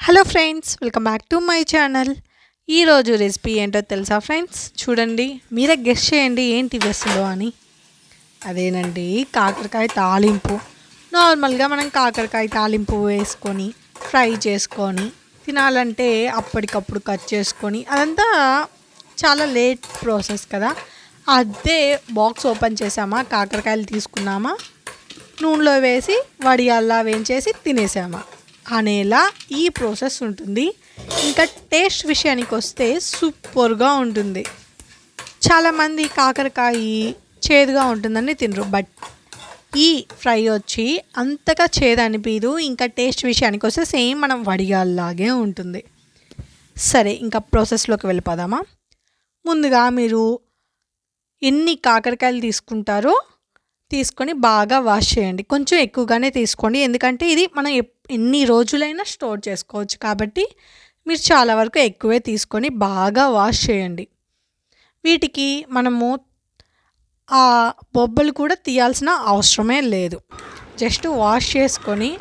Hello friends, welcome back to my channel. ఈరోజు recipe ఏంటో తెలుసా ఫ్రెండ్స్? చూడండి, మీరే గెస్ చేయండి ఏంటి వేస్తుందో అని. అదేనండి, కాకరకాయ తాలింపు. నార్మల్గా మనం కాకరకాయ తాలింపు వేసుకొని ఫ్రై చేసుకొని తినాలంటే అప్పటికప్పుడు కట్ చేసుకొని అదంతా చాలా లేట్ ప్రాసెస్ కదా. అదే బాక్స్ ఓపెన్ చేసామా, కాకరకాయలు తీసుకున్నామా, నూనెలో వేసి వడియాల్లా వేయించేసి తినేసామా అనేలా ఈ ప్రాసెస్ ఉంటుంది. ఇంకా టేస్ట్ విషయానికి వస్తే సూపర్గా ఉంటుంది. చాలామంది కాకరకాయ చేదుగా ఉంటుందని తినరు, బట్ ఈ ఫ్రై వచ్చి అంతగా చేదు అనిపించదు. ఇంకా టేస్ట్ విషయానికి వస్తే సేమ్ మనం వడియాల్లాగే ఉంటుంది. సరే, ఇంకా ప్రాసెస్లోకి వెళ్ళిపోదామా. ముందుగా మీరు ఎన్ని కాకరకాయలు తీసుకుంటారో తీసుకొని బాగా వాష్ చేయండి. కొంచెం ఎక్కువగానే తీసుకోండి, ఎందుకంటే ఇది మనం ఎన్ని రోజులైనా స్టోర్ చేసుకోవచ్చు కాబట్టి మీరు చాలా వరకు ఎక్కువే తీసుకొని బాగా వాష్ చేయండి. వీటికి మనము ఆ బొబ్బలు కూడా తీయాల్సిన అవసరమే లేదు. జస్ట్ వాష్ చేసుకొని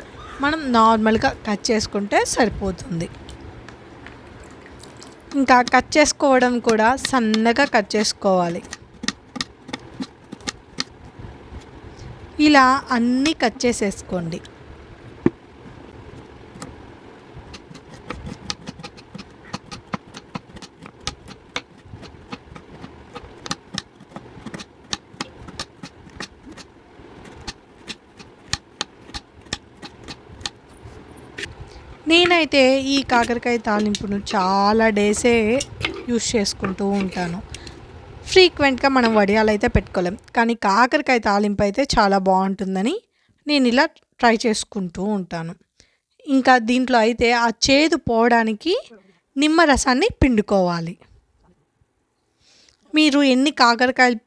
మనం నార్మల్గా కట్ చేసుకుంటే సరిపోతుంది. ఇంకా కట్ చేసుకోవడం కూడా సన్నగా కట్ చేసుకోవాలి. ఇలా అన్నీ కట్ చేసేసుకోండి. నేనైతే ఈ కాకరకాయ తాలింపును చాలా డేసే యూస్ చేసుకుంటూ ఉంటాను. ఫ్రీక్వెంట్గా మనం వడియాలు అయితే పెట్టుకోలేం, కానీ కాకరకాయ తాలింపు అయితే చాలా బాగుంటుందని నేను ఇలా ట్రై చేసుకుంటూ ఉంటాను. ఇంకా దీంట్లో అయితే ఆ చేదు పోవడానికి నిమ్మరసాన్ని పిండుకోవాలి. మీరు ఎన్ని కాకరకాయలు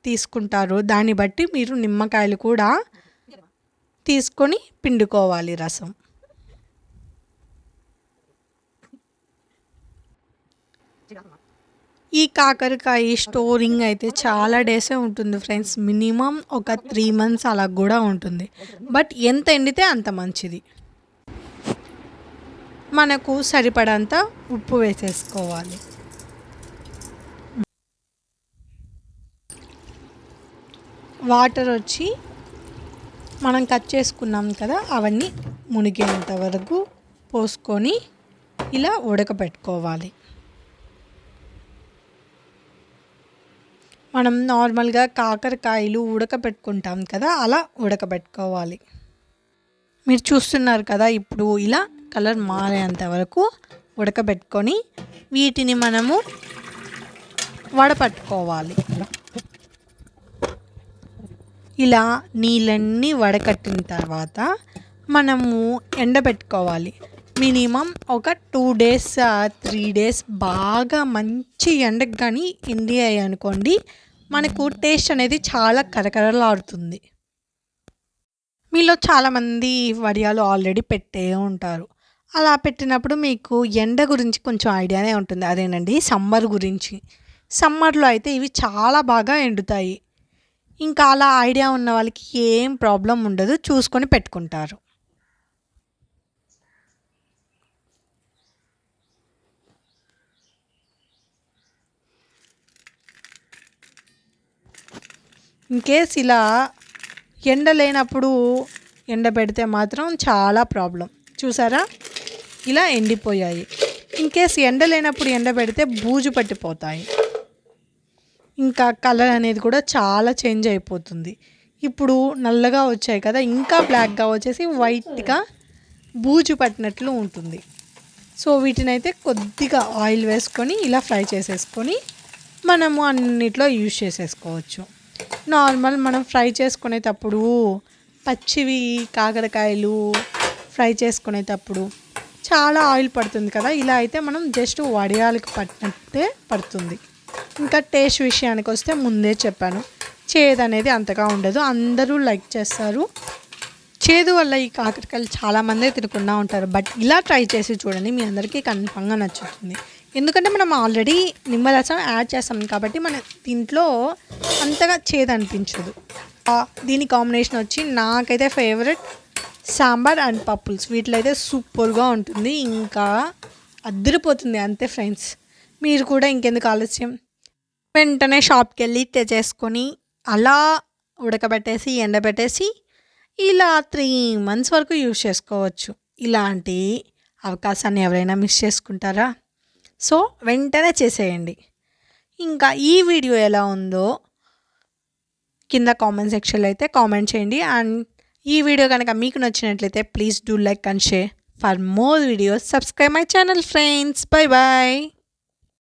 తీసుకుంటారో దాన్ని బట్టి మీరు నిమ్మకాయలు కూడా తీసుకొని పిండుకోవాలి రసం. ఈ కాకరకాయ స్టోరింగ్ అయితే చాలా డేసే ఉంటుంది ఫ్రెండ్స్. మినిమం ఒక 3 months అలా కూడా ఉంటుంది. బట్ ఎంత ఎండితే అంత మంచిది. మనకు సరిపడంత ఉప్పు వేసేసుకోవాలి. వాటర్ వచ్చి మనం కట్ చేసుకున్నాం కదా, అవన్నీ మునిగేంత వరకు పోసుకొని ఇలా ఉడకపెట్టుకోవాలి. మనం నార్మల్గా కాకరకాయలు ఉడకబెట్టుకుంటాం కదా, అలా ఉడకబెట్టుకోవాలి. మీరు చూస్తున్నారు కదా, ఇప్పుడు ఇలా కలర్ మారేంత వరకు ఉడకబెట్టుకొని వీటిని మనము వడపట్టుకోవాలి. ఇలా నీళ్ళన్నీ వడకట్టిన తర్వాత మనము ఎండబెట్టుకోవాలి. మినిమం ఒక 2 days 3 days బాగా మంచి ఎండకు కానీ ఎండియాయి అనుకోండి, మనకు టేస్ట్ అనేది చాలా కరకరలాడుతుంది. మీలో చాలామంది వడియాలు ఆల్రెడీ పెట్టే ఉంటారు. అలా పెట్టినప్పుడు మీకు ఎండ గురించి కొంచెం ఐడియానే ఉంటుంది. అదేనండి, సమ్మర్ గురించి. సమ్మర్లో అయితే ఇవి చాలా బాగా ఎండుతాయి. ఇంకా అలా ఐడియా ఉన్న వాళ్ళకి ఏం ప్రాబ్లం ఉండదు, చూసుకొని పెట్టుకుంటారు. ఇన్కేస్ ఇలా ఎండ లేనప్పుడు ఎండబెడితే మాత్రం చాలా ప్రాబ్లం. చూసారా, ఇలా ఎండిపోయాయి. ఇన్కేస్ ఎండ లేనప్పుడు ఎండబెడితే బూజు పట్టిపోతాయి. ఇంకా కలర్ అనేది కూడా చాలా చేంజ్ అయిపోతుంది. ఇప్పుడు నల్లగా వచ్చాయి కదా, ఇంకా బ్లాక్గా వచ్చేసి వైట్గా బూజు పట్టినట్లు ఉంటుంది. సో వీటినైతే కొద్దిగా ఆయిల్ వేసుకొని ఇలా ఫ్రై చేసేసుకొని మనము అన్నిట్లో యూజ్ చేసేసుకోవచ్చు. నార్మల్ మనం ఫ్రై చేసుకునేటప్పుడు పచ్చివి కాకరకాయలు ఫ్రై చేసుకునేటప్పుడు చాలా ఆయిల్ పడుతుంది కదా, ఇలా అయితే మనం జస్ట్ వడియాలకు పట్టినట్టే పడుతుంది. ఇంకా టేస్ట్ విషయానికి వస్తే ముందే చెప్పాను, చేదు అనేది అంతగా ఉండదు. అందరూ లైక్ చేస్తారు. చేదు వల్ల ఈ కాకరకాయలు చాలామందే తినకుండా ఉంటారు, బట్ ఇలా ట్రై చేసి చూడండి, మీ అందరికీ కన్ఫామ్గా నచ్చుతుంది. ఎందుకంటే మనం ఆల్రెడీ నిమ్మరసం యాడ్ చేస్తాం కాబట్టి మన దీంట్లో అంతగా చేదు అనిపించదు. దీని కాంబినేషన్ వచ్చి నాకైతే ఫేవరెట్ సాంబార్ అండ్ పప్పుల్స్ వీటిలో అయితే సూపర్గా ఉంటుంది, ఇంకా అద్దరిపోతుంది అంతే ఫ్రెండ్స్. మీరు కూడా ఇంకెందుకు ఆలస్యం, వెంటనే షాప్కి వెళ్ళి తెచ్చేసుకొని అలా ఉడకబెట్టేసి ఎండబెట్టేసి ఇలా 3 months వరకు యూజ్ చేసుకోవచ్చు. ఇలాంటి అవకాశాన్ని ఎవరైనా మిస్ చేసుకుంటారా? సో వెంటనే చేసేయండి. ఇంకా ఈ వీడియో ఎలా ఉందో కింద కామెంట్ సెక్షన్లో అయితే కామెంట్ చేయండి. అండ్ ఈ వీడియో కనుక మీకు నచ్చినట్లయితే please do like and share. For more videos subscribe my channel friends. Bye bye.